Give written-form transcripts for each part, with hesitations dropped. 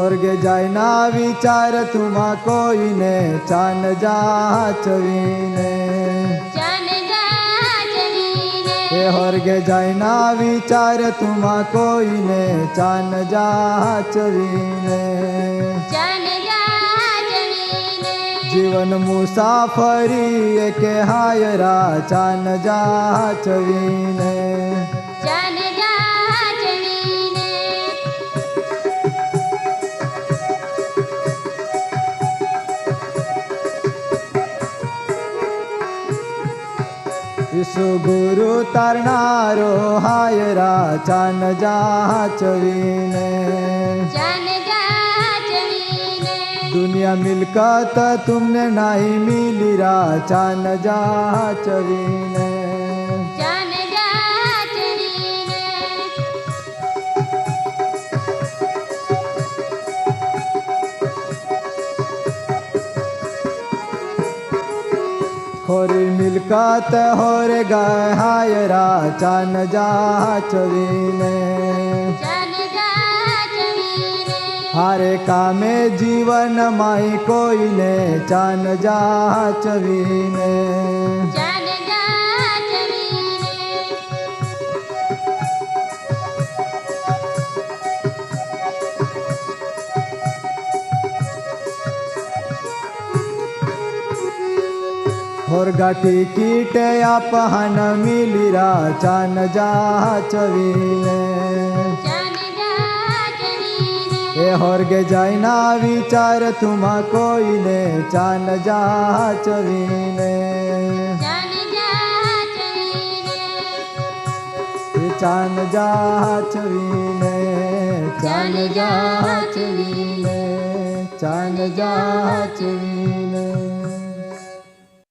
स्वर्गे जायना विचार तुमा कोईने चान जाचवीने स्वर्गे जायना विचार तुमा कोईने चान जाचवीने जीवन मुसाफरी एके हायरा चान जाचवीने ईसु गुरु तरनारो हायरा चान जाचवीने दुनिया मिलकत तुमने नहीं मिलीरा चान जाचवीने खोरी मिलकत होरे गए हायरा चान जाचवीने हारे कामे जीवन माई कोईने चान जाचवीने होरगाटी कीटे आपहन मिलीरा चान जाचवीने ए होरगे जायना विचार तुमा कोईने चान जाचवीने चान जाचवीने चान जाचवीने चान जाचवीने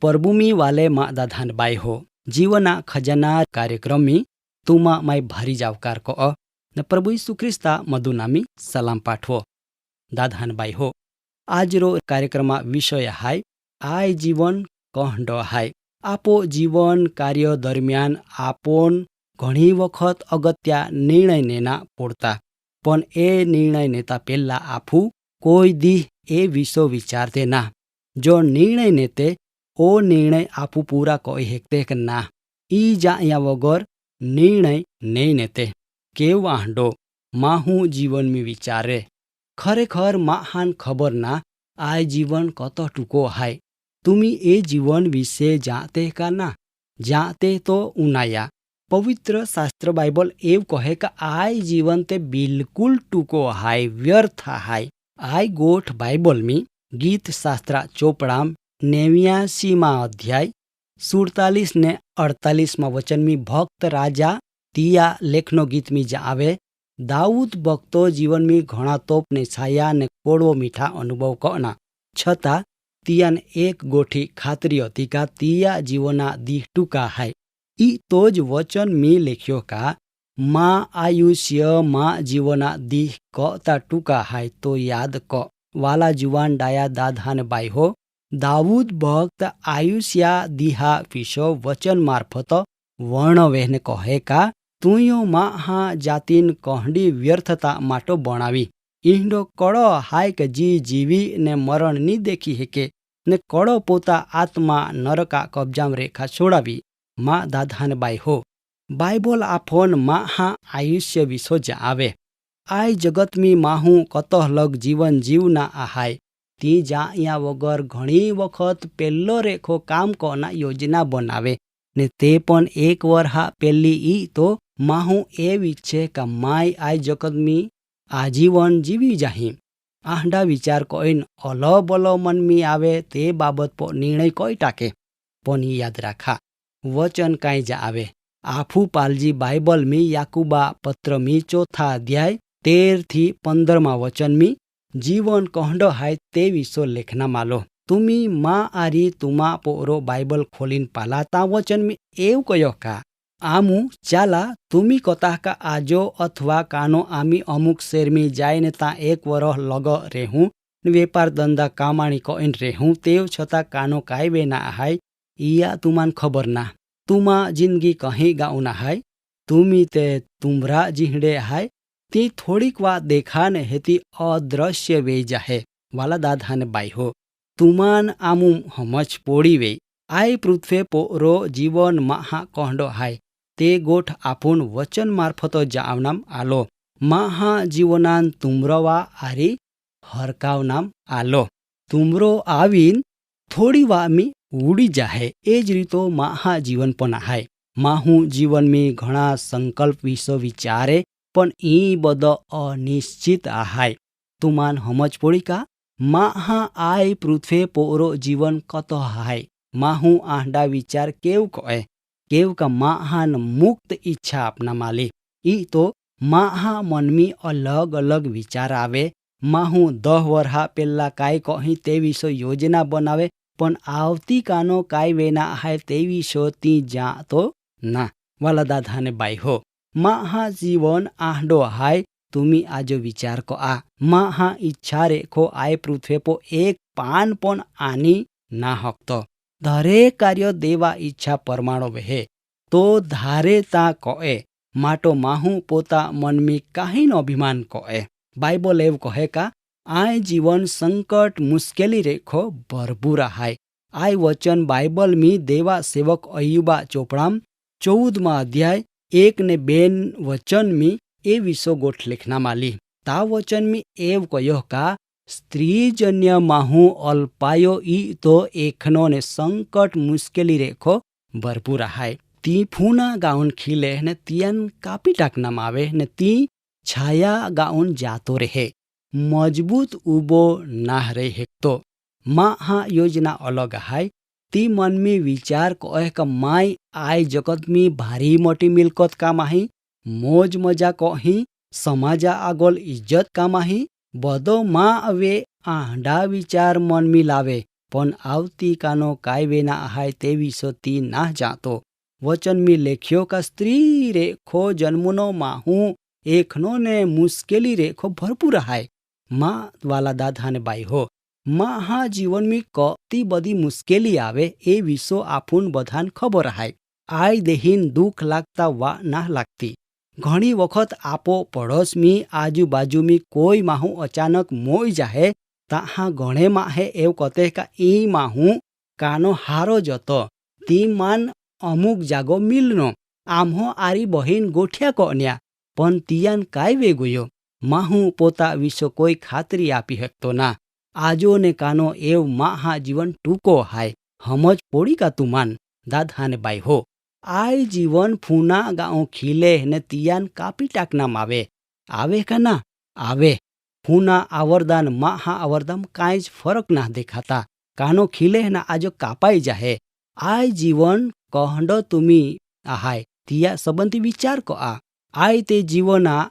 परबुमी वाले मा दाधान बाई हो जीवना खजाना कार्यक्रम में तुमा माय भारी जावकार को न प्रभु यीशु ख्रिस्ता मधुनामी सलाम पाठवो दाधान बाई हो आज रो कार्यक्रम विषय हाय आय जीवन कहंड हाय आपो जीवन कार्य दरमियान आपोन घणी वखत अगत्या निर्णय नेना पड़ता पण ए निर्णय नेता पेला आफू कोई दी ए विषय विचारते ना जो निर्णय नेते ओ निर्णय आपू पूरा कोई हेकते ना ई जाया वगर निर्णय नहीं नेते केव आंडो माहू जीवन में विचारे खरेखर महान खबर ना आय जीवन कत टुको हाय तुमी ए जीवन विषय जाते का ना जाते तो उनाया पवित्र शास्त्र बाइबल एव कहे का आय जीवन ते बिल्कुल टुको हाय व्यर्थ हाय आय गोठ बाइबल में गीत शास्त्रा चोपड़ाम 89 अध्याय 47 ने 48 वचन में भक्त राजा तिया लेखनो गीत में जावे दाऊद भक्तो जीवन में घणा तोप ने छाया ने कोड़वो मीठा अनुभव करना छता तियान एक गोठी खातरी होती का तिया जीवना दीह टूका है ई तोज वचन में लेख्यो का माँ आयुष्य माँ जीवना दीह क टूका है तो याद क वाला जुवान डाया दाधान बाई हो दाऊद भक्त आयुष्या दिहा विषो वचन मार्फत वर्णवेहने कहे का तुयो महा जातिन कहडी व्यर्थता माटो बनावी ईंडो कड़ो हाय के जी जीवी ने मरण नी देखी हेके ने कड़ो पोता आत्मा नरका कब्जाम रेखा छोड़ावी माँ दाधान बाई हो बाइबल आफोन महा आयुष्य विषो जावे आय जगत में माहू कतः लग जीवन जीवना आहाय ती जाया वगर घणी वखत पेल्लो रेखो काम कोना योजना बनावे ने ते पण एक वर्हा पेली ई तो माहू ए विच्छे का माय आय जगत में आजीवन जीवी जाही आहडा विचार कोइन अलो बलो मन में आवे ते बाबत पो निर्णय कोई टाके पण याद राखा वचन काई जा आवे आफू पालजी बाइबल में याकूबा पत्र में 4 अध्याय 13 થી 15 वचन में जीवन कहंडो हाय ते विषो लेखना मालो तुमी माँ आरी तुमा पोरो बाइबल खोलिन पालाता वचन में एव कयो का आमु चाला तुमी कता का आजो अथवा कानो आमी अमुक शेर में जाए ने ता एक वरह लग रेहूं वेपार धंधा कामाणी कोइन रेहूं तेव छता कानो काय बेना हाय इया तुमान खबर ना तुमा जिंदगी कहीं गाउना हाय तुमी ते तुमरा जिहड़े हाय ती થોડીક વાર દેખાને હેતી અદ્રશ્ય વે જાહે. વાલા દાદાને બાઈ હો તુમાન આમું હમજ પોડી વે આય પૃથ્વે પોરો જીવન માહા કહંડો હાય તે ગોઠ આપૂન વચન મારફતો જાવનામ આલો માહા જીવનાન તુમરવા આરી હરકાવનામ આલો. તુમરો આવીન થોડી વામી ઉડી જાહે એ જ રીતો માહા જીવન પણ હાય. માહું જીવનમી ઘણા સંકલ્પ વિશે વિચારે પણ ઈ બધો અનિશ્ચિત આહાય. તુમાન હમજ પોડી કા માહા આય પૃથ્વે પોરો જીવન કતો હાય. માહું આંડા વિચાર કેવું કહે કેવું કા માહાન મુક્ત ઈચ્છા આપના માલી. ઈ તો માહા મનમી અલગ અલગ વિચાર આવે. માહું 10 વર્ષ પહેલા કાંઈ કહી તે વિશે યોજના બનાવે પણ આવતીકાનો કાંઈ વેના હાય તે વિશે તી જાતો ના. વાલા દાદાને બાઈ હો માહા જીવન આંડો હાય તુમી આજો વિચાર કો આ માહા ઈચ્છા રેખો આય પૃથ્વે પો એક પાન પણ આની ના હકતો. દરેક કાર્ય દેવા ઈચ્છા પરમાણો વહે તો ધારે તા કહે માટો માહું પોતા મનમી કાહીનો અભિમાન કહે. બાઇબલ એવું કહે કા આય જીવન સંકટ મુશ્કેલી રેખો ભરપૂરા હાય. આય વચન બાઇબલ મી દેવા સેવક અયુબા ચોપડામ 14 અધ્યાય 1 ને 2 વચન મી એ વિસો ગોઠ લેખના માલી. તા વચન મી એવ કયો કા સ્ત્રીજન્ય માહું અલ્પાયો ઈ તો એકનો ને સંકટ મુશ્કેલી રેખો ભરપૂરા હાય. તી ફૂના ગાઉન ખીલે ને તિયન કાપી ટાકનામ આવે ને તી છાયા ગાઉન જાતો રહે મજબૂત ઉબો ના રહે હેકતો. માહા યોजना અલગ હાય. તી મનમી વિચાર કહે કે માય આય જગતમી ભારી મોટી મિલકત કામાહી મોજ મજા કહી સમાજા આગળ ઇજ્જત કામાહી બધો માં હવે આંડા વિચાર મનમી લાવે પણ આવતીકાનો કાંઈ વેના હાય તે વિશે તી ના જાતો. વચન મી લેખ્યો કા સ્ત્રી રેખો જન્મનો માહું એકનો ને મુશ્કેલી રેખો ભરપૂર હાય. માં વાલા દાદાને બાઈ હો માહા જીવનમી કતી બધી મુશ્કેલી આવે એ વિશે આપૂન બધાને ખબર હાય. આય દેહીન દુઃખ લાગતા વા ના લાગતી. ઘણી વખત આપો પડોશમી આજુબાજુમી કોઈ માહું અચાનક મોઈ જાહે તાહા ગણે માહે એવું કતે કા ઈ માહું કાનો હારો જતો તી માન અમુક જાગો મિલનો આમહો આરી બહીન ગોઠ્યા કોન્યા પણ તિયાન કાંઈ વેગુયો. માહું પોતા વિશે કોઈ ખાતરી આપી શકતો ના. આજો ને કાનો એવ માહા જીવન ટૂંકો હાય. હમજ પોડી કા તુમાન દાદાને બાઈ હો આય જીવન ફૂના ગાઉં ખીલે ને તિયાન કાપી ટાકનામ આવે. આવે કા ના આવે. ફૂના આવરદાન માહા આવરદામ કાંઈ જ ફરક ના દેખાતા. કાનો ખીલે ને આજો કાપાઈ જાહે. આય જીવન કહંડો તુમી આહાય તિયા સંબંધી વિચાર કો આ આય તે જીવના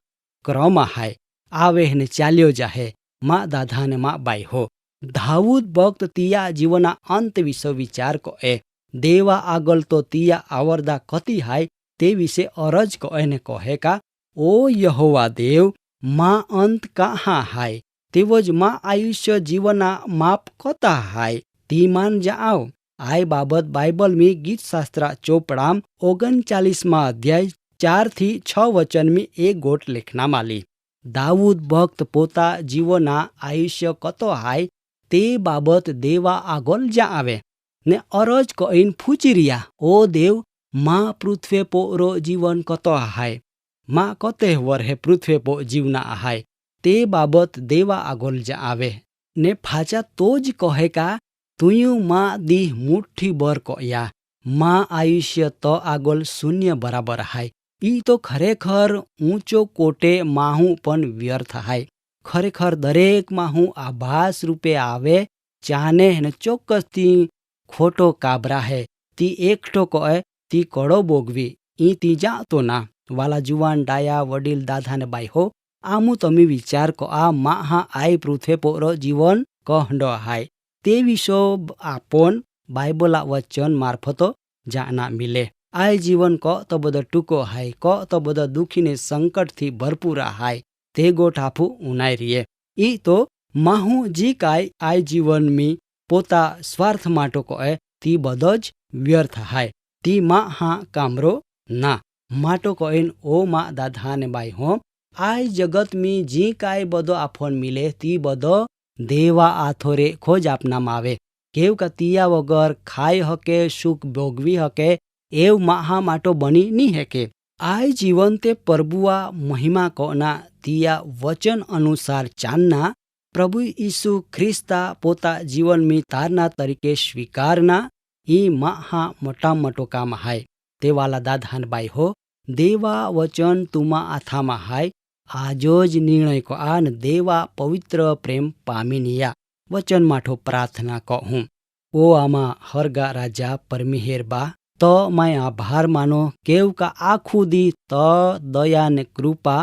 ક્રમ આહાય આવે ને ચાલ્યો જાહે. માં દાદાને માં બાઈ હો દાઉદ ભક્ત તિયા જીવના અંત વિશે વિચાર કહે દેવા આગળ તો તિયા આવરદા કતી હાય તે વિશે અરજ કહે ને કહે કા ઓ યહોવા દેવ માં અંત કાહા હાય તેવો જ માં આયુષ્ય જીવના માપ કતા હાય તી માન જાઓ. આય બાબત બાઇબલ મી ગીત શાસ્ત્ર ચોપડામ 39 અધ્યાય 4 થી 6 વચનમી એ ગોટ લેખના માલી. દાઉદ ભક્ત પોતા જીવના આયુષ્ય કતો હાય તે બાબત દેવા આગળ જા આવે ને અરજ કહીન ફૂચી રહ્યા ઓ દેવ માં પૃથ્વે પોરો જીવન કતો હાય માં કતે વરહે પૃથ્વે પો જીવના આહાય તે બાબત દેવા આગળ જા આવે ને ફાચા તો જ કહે કા તુયું માં દીહ મુઠ્ઠી બર કયા માં આયુષ્ય તો આગળ શૂન્ય બરાબર હાય. ઈ તો ખરેખર ઊંચો કોટે માહું પણ વ્યર્થ હાય. ખરેખર દરેક માહું આભાસ રૂપે આવે ચાને ને ચોક્કસથી ખોટો કાબરા હે તી એકઠો કહે તી કડો બોગવી ઈ તી જાતો ના. વાલા જુવાન ડાયા વડીલ દાદાને બાઈ હો આમું તમે વિચાર કો આ માહા આય પૃથ્વે પોરો જીવન કહંડો હાય તે વિશો આપણ બાઇબલા વચન મારફતો જાના મિલે. આય જીવન ક તો બધો ટૂંકો હાય ક તો બધો દુઃખીને સંકટથી ભરપૂરા હાય તે ગોઠાફું ઉનાઈ રીએ. ઈ તો માહું જી કાય આય જીવન મી પોતા સ્વાર્થ માટો કહે તી બધો જ વ્યર્થ હાય તી માં હા કામરો ના માટો કહીન ઓ માં દાદાને બાઈ હો આ જગતમાં જે કાંઈ બધો આફોન મિલે તે બધો દેવા આથોરે ખોજ આપનામાં આવે. કેવું કે તિયા વગર ખાઈ હકે, સુખ ભોગવી હકે એવ મહા માટો બની નહીં હકે. આ જીવન તે પ્રભુઆ મહિમા કોના તિયા વચન અનુસાર ચાલના પ્રભુ ઈસુ ખ્રિસ્તા પોતા જીવનમી તારના તરીકે સ્વીકારના એ મહા મોટા મોટો કામ હાય. તે વાલા દાદાન બાઈ હો, દેવા વચન તુમા આથામાં હાય. આજો જ નિર્ણય કો આન દેવા પવિત્ર પ્રેમ પામીનિયા વચન માઠો પ્રાર્થના કહું. ઓ આમાં હરગા રાજા પરમિહેરબા તો મેં આભાર માનો કેવ કા આખું દી તો દયા ને કૃપા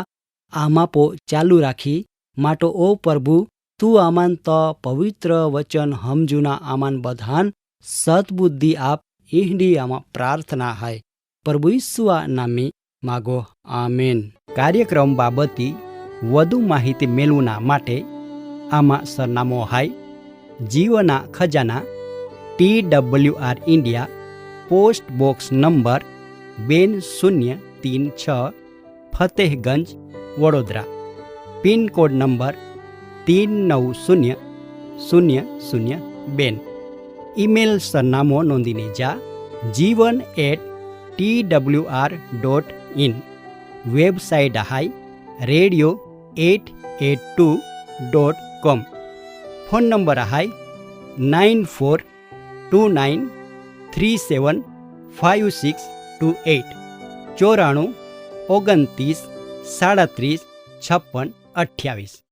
આમાં પો ચાલુ રાખી માટો ઓ પ્રભુ તું આમાન તો પવિત્ર વચન હમજુના આમાન બધાન સદબુદ્ધિ આપ ઈહડી આમાં પ્રાર્થના હાય. પ્રભુ ઈસુઆ નામે માગો, આમેન. કાર્યક્રમ બાબતે વધુ માહિતી મેળવના માટે આમાં સરનામો હાય જીવના ખજાના TWR India, post box number 2036 Fatehganj Vadodara, pincode number 390002. Email સરનામો નોંધીને જા jivan@twr.in. વેબસાઇટ હાય radio882.com. ફોન નંબર હાય 9429375628 94 29 37 56 28.